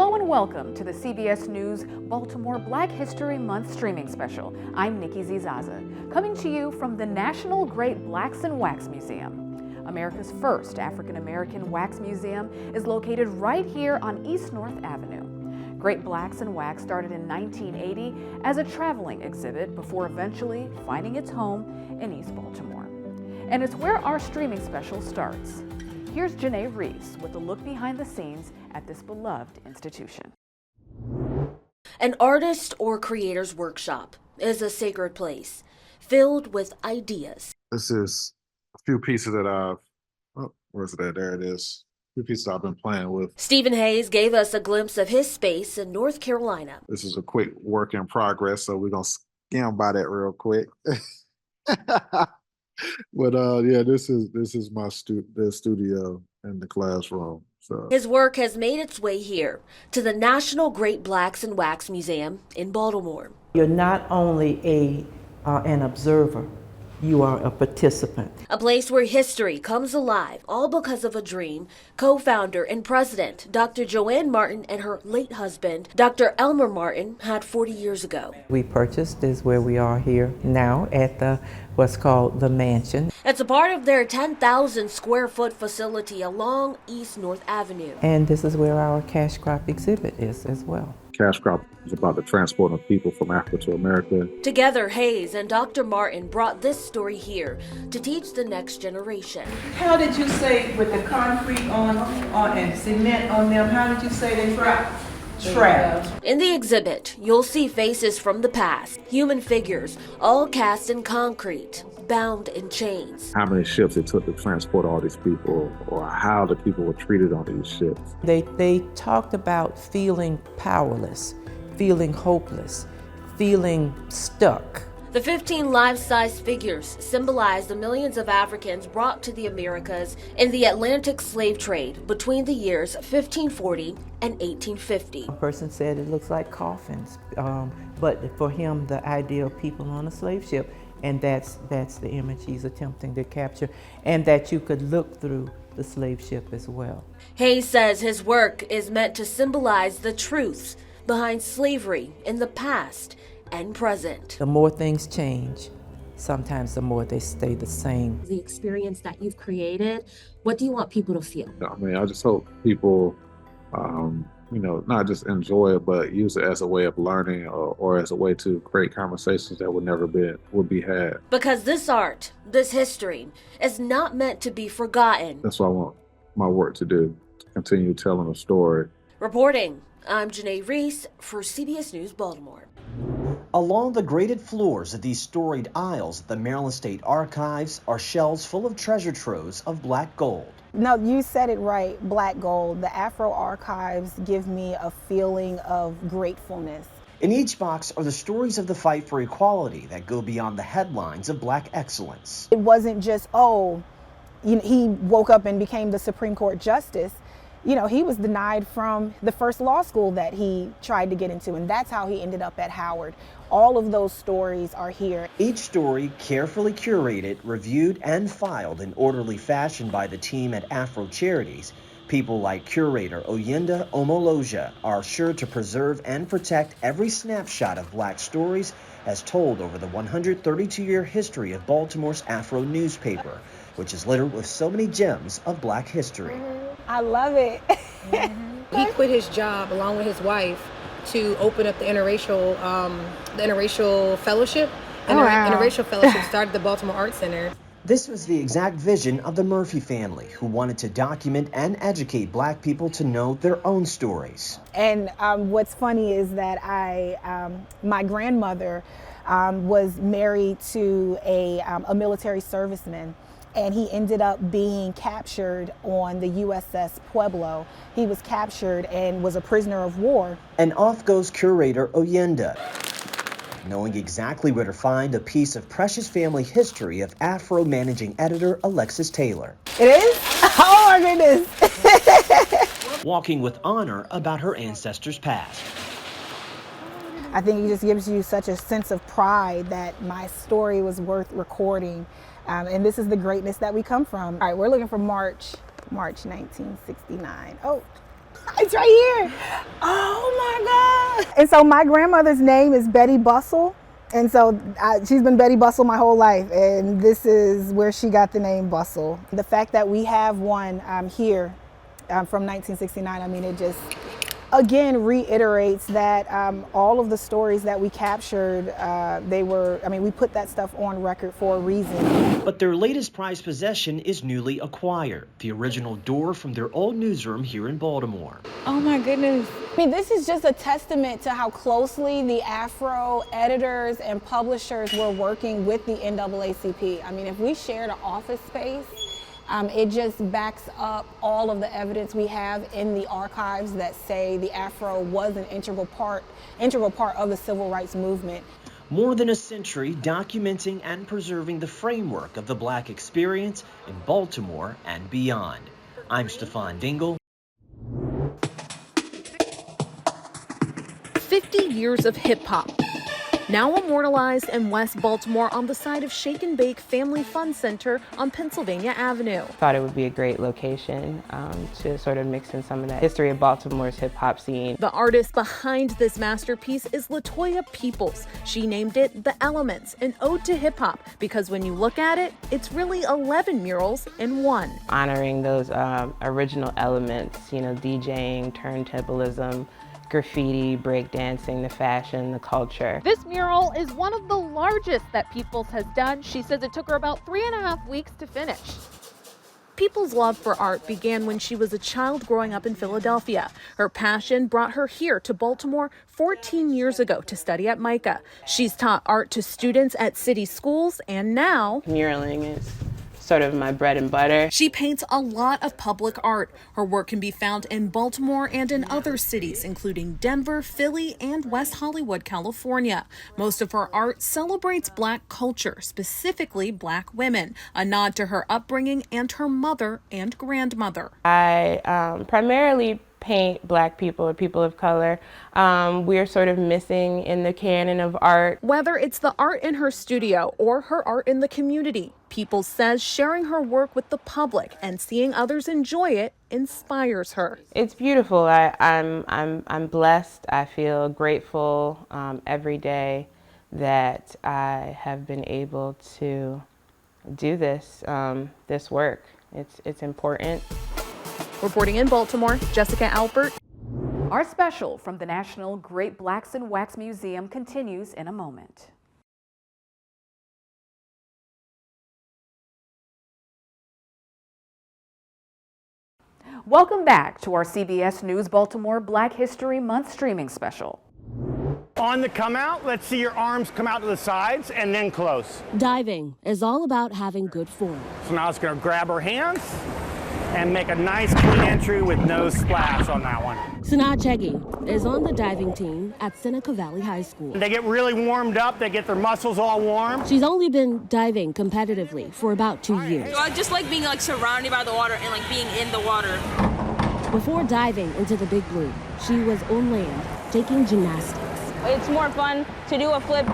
Hello and welcome to the CBS News Baltimore Black History Month streaming special. I'm Nikki Zizaza, coming to you from the National Great Blacks in Wax Museum. America's first African-American wax museum is located right here on East North Avenue. Great Blacks in Wax started in 1980 as a traveling exhibit before eventually finding its home in East Baltimore. And it's where our streaming special starts. Here's Janae Reese with a look behind the scenes at this beloved institution. An artist or creator's workshop is a sacred place filled with ideas. This is a few pieces that where's it at? There it is. A few pieces I've been playing with. Stephen Hayes gave us a glimpse of his space in North Carolina. This is a quick work in progress, so we're going to skim by that real quick. But yeah, this is my the studio and the classroom. So his work has made its way here to the National Great Blacks in Wax Museum in Baltimore. You're not only an observer, you are a participant. A place where history comes alive, all because of a dream co-founder and president Dr. Joanne Martin and her late husband, Dr. Elmer Martin, had 40 years ago. We purchased is where we are here now at what's called the Mansion. It's a part of their 10,000 square foot facility along East North Avenue. And this is where our cash crop exhibit is as well. Cash crop is about the transport of people from Africa to America. Together, Hayes and Dr. Martin brought this story here to teach the next generation. How did you say with the concrete on and cement on them, how did you say they trapped? Trapped. In the exhibit, you'll see faces from the past, human figures, all cast in concrete, bound in chains. How many ships it took to transport all these people, or how the people were treated on these ships. They talked about feeling powerless, feeling hopeless, feeling stuck. The 15 life-size figures symbolize the millions of Africans brought to the Americas in the Atlantic slave trade between the years 1540 and 1850. A person said it looks like coffins, but for him, the idea of people on a slave ship, and that's the image he's attempting to capture, and that you could look through the slave ship as well. Hayes says his work is meant to symbolize the truths behind slavery in the past and present. The more things change, sometimes the more they stay the same. The experience that you've created, what do you want people to feel? I mean, I just hope people, not just enjoy it, but use it as a way of learning or as a way to create conversations that would be had. Because this art, this history, is not meant to be forgotten. That's what I want my work to do, to continue telling a story. Reporting, I'm Janae Reese for CBS News Baltimore. Along the graded floors of these storied aisles at the Maryland State Archives are shelves full of treasure troves of black gold. No, you said it right, black gold. The Afro Archives give me a feeling of gratefulness. In each box are the stories of the fight for equality that go beyond the headlines of black excellence. It wasn't just, he woke up and became the Supreme Court justice. He was denied from the first law school that he tried to get into, and that's how he ended up at Howard. All of those stories are here. Each story carefully curated, reviewed, and filed in orderly fashion by the team at Afro Charities. People like curator Oyinda Omoloja are sure to preserve and protect every snapshot of black stories as told over the 132-year history of Baltimore's Afro newspaper, which is littered with so many gems of black history. I love it. He quit his job along with his wife to open up the interracial fellowship. And the interracial fellowship started the Baltimore Art Center. This was the exact vision of the Murphy family, who wanted to document and educate black people to know their own stories. And what's funny is that my grandmother was married to a military serviceman, and he ended up being captured on the USS Pueblo. He was captured and was a prisoner of war. And off goes curator Oyinda, knowing exactly where to find a piece of precious family history of Afro managing editor Alexis Taylor. It is? Oh my goodness. Walking with honor about her ancestors' past. I think it just gives you such a sense of pride that my story was worth recording. And this is the greatness that we come from. All right, we're looking for March 1969. Oh, It's right here. Oh my God. And so my grandmother's name is Betty Bustle. And so she's been Betty Bustle my whole life. And this is where she got the name Bustle. The fact that we have one here from 1969, I mean, it just, again, reiterates that all of the stories that we captured, we put that stuff on record for a reason. But their latest prized possession is newly acquired, the original door from their old newsroom here in Baltimore. Oh my goodness. I mean, this is just a testament to how closely the Afro editors and publishers were working with the NAACP. I mean, if we shared an office space, it just backs up all of the evidence we have in the archives that say the Afro was an integral part of the civil rights movement. More than a century documenting and preserving the framework of the Black experience in Baltimore and beyond. I'm Stefan Dingle. 50 years of hip hop. Now immortalized in West Baltimore on the side of Shake and Bake Family Fun Center on Pennsylvania Avenue. Thought it would be a great location to sort of mix in some of that history of Baltimore's hip hop scene. The artist behind this masterpiece is Latoya Peoples. She named it The Elements, an ode to hip hop, because when you look at it, it's really 11 murals in one. Honoring those original elements, you know, DJing, turntablism, graffiti, breakdancing, the fashion, the culture. This mural is one of the largest that Peoples has done. She says it took her about 3.5 weeks to finish. People's love for art began when she was a child growing up in Philadelphia. Her passion brought her here to Baltimore 14 years ago to study at MICA. She's taught art to students at city schools, and now muraling is sort of my bread and butter. She paints a lot of public art. Her work can be found in Baltimore and in other cities, including Denver, Philly, and West Hollywood, California. Most of her art celebrates Black culture, specifically Black women, a nod to her upbringing and her mother and grandmother. I primarily paint Black people or people of color. We're sort of missing in the canon of art. Whether it's the art in her studio or her art in the community, Peoples says sharing her work with the public and seeing others enjoy it inspires her. It's beautiful. I'm blessed. I feel grateful every day that I have been able to do this this work. It's important. Reporting in Baltimore, Jessica Alpert. Our special from the National Great Blacks in Wax Museum continues in a moment. Welcome back to our CBS News Baltimore Black History Month streaming special. On the come out, let's see your arms come out to the sides and then close. Diving is all about having good form. So now it's going to grab her hands and make a nice clean entry with no splash on that one. Sanaa Cheggy is on the diving team at Seneca Valley High School. They get really warmed up, they get their muscles all warm. She's only been diving competitively for about 2 years. So I just like being surrounded by the water and being in the water. Before diving into the Big Blue, she was on land taking gymnastics. It's more fun to do a flip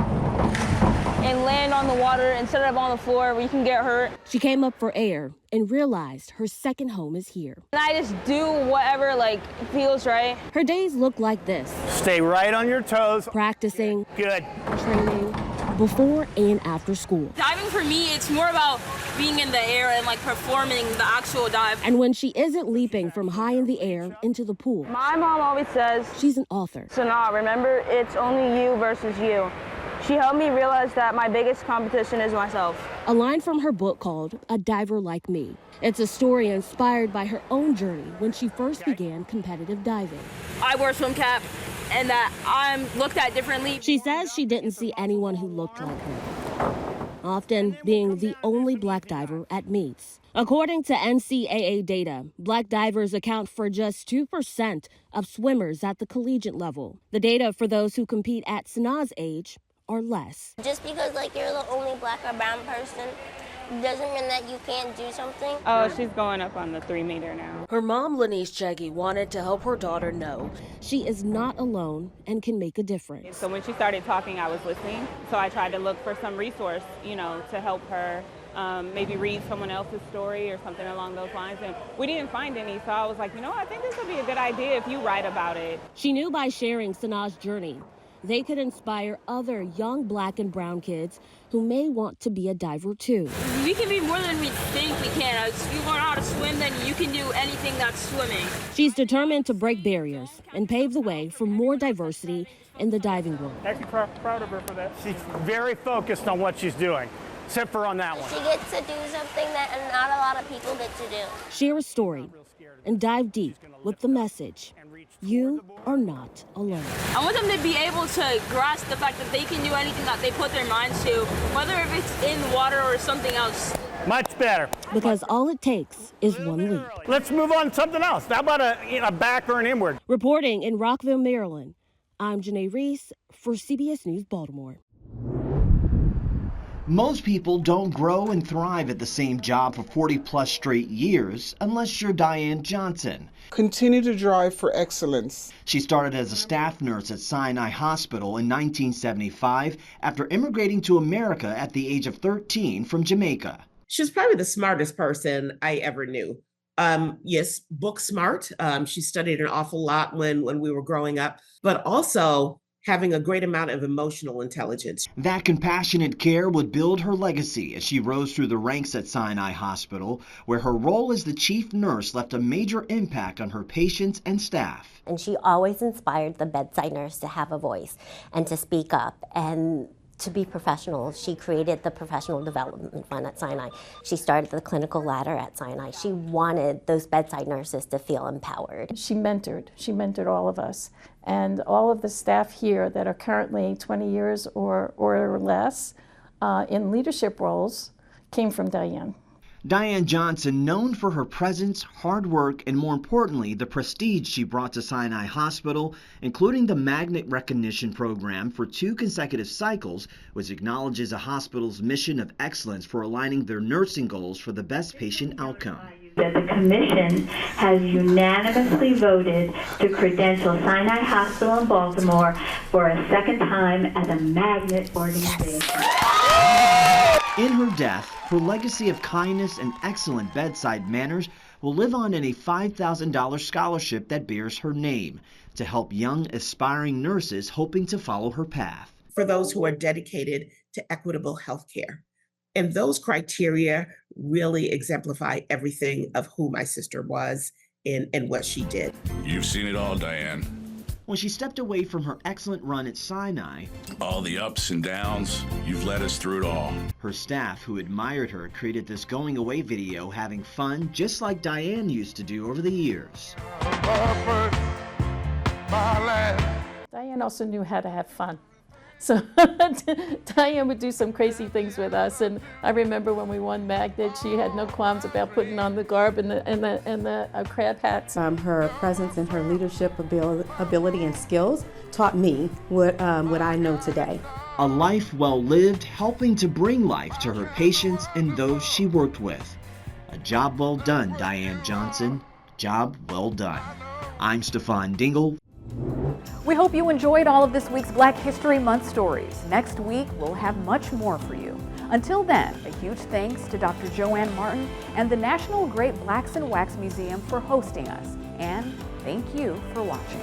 and land on the water instead of on the floor where you can get hurt. She came up for air and realized her second home is here. And I just do whatever feels right. Her days look like this. Stay right on your toes. Practicing. Good. Training. Before and after school. Diving for me, it's more about being in the air and performing the actual dive. And when she isn't leaping from high in the air into the pool. My mom always says, she's an author. Sanaa, remember, it's only you versus you. She helped me realize that my biggest competition is myself. A line from her book called A Diver Like Me. It's a story inspired by her own journey when she first began competitive diving. I wore a swim cap and that I'm looked at differently. She says she didn't see anyone who looked like her, often being the only Black diver at meets. According to NCAA data, Black divers account for just 2% of swimmers at the collegiate level. The data for those who compete at Sanaa's age or less. Just because you're the only Black or brown person doesn't mean that you can't do something. Oh, she's going up on the 3 meter now. Her mom, Lanice Cheggy, wanted to help her daughter know she is not alone and can make a difference. So when she started talking, I was listening. So I tried to look for some resource, to help her maybe read someone else's story or something along those lines. And we didn't find any, so I was like, I think this would be a good idea if you write about it. She knew by sharing Sanaa's journey, they could inspire other young Black and brown kids who may want to be a diver too. We can be more than we think we can. If you learn how to swim, then you can do anything that's swimming. She's determined to break barriers and pave the way for more diversity in the diving world. Actually proud of her for that. She's very focused on what she's doing, except for on that one. She gets to do something that not a lot of people get to do. Share a story and dive deep with the message: you are not alone. I want them to be able to grasp the fact that they can do anything that they put their minds to, whether if it's in the water or something else. Much better. Because all it takes is one leap. Let's move on to something else. How about a back or an inward? Reporting in Rockville, Maryland, I'm Janae Reese for CBS News Baltimore. Most people don't grow and thrive at the same job for 40-plus straight years unless you're Diane Johnson. Continue to drive for excellence. She started as a staff nurse at Sinai Hospital in 1975 after immigrating to America at the age of 13 from Jamaica. She was probably the smartest person I ever knew. Yes, book smart. She studied an awful lot when we were growing up, but also having a great amount of emotional intelligence. That compassionate care would build her legacy as she rose through the ranks at Sinai Hospital, where her role as the chief nurse left a major impact on her patients and staff. And she always inspired the bedside nurse to have a voice and to speak up and to be professional. She created the professional development fund at Sinai. She started the clinical ladder at Sinai. She wanted those bedside nurses to feel empowered. She mentored all of us. And all of the staff here that are currently 20 years or less in leadership roles came from Diane. Diane Johnson, known for her presence, hard work, and more importantly, the prestige she brought to Sinai Hospital, including the Magnet Recognition Program for 2 consecutive cycles, which acknowledges a hospital's mission of excellence for aligning their nursing goals for the best patient outcome. That the Commission has unanimously voted to credential Sinai Hospital in Baltimore for a second time as a Magnet organization. In her death, her legacy of kindness and excellent bedside manners will live on in a $5,000 scholarship that bears her name to help young aspiring nurses hoping to follow her path. For those who are dedicated to equitable health care. And those criteria really exemplify everything of who my sister was and what she did. You've seen it all, Diane. When she stepped away from her excellent run at Sinai, all the ups and downs, you've led us through it all. Her staff, who admired her, created this going away video having fun just like Diane used to do over the years. Diane also knew how to have fun. So Diane would do some crazy things with us, and I remember when we won Magnet, she had no qualms about putting on the garb and the crab hats. Her presence and her leadership ability and skills taught me what I know today. A life well lived, helping to bring life to her patients and those she worked with. A job well done, Diane Johnson. Job well done. I'm Stefan Dingle. We hope you enjoyed all of this week's Black History Month stories. Next week, we'll have much more for you. Until then, a huge thanks to Dr. Joanne Martin and the National Great Blacks in Wax Museum for hosting us. And thank you for watching.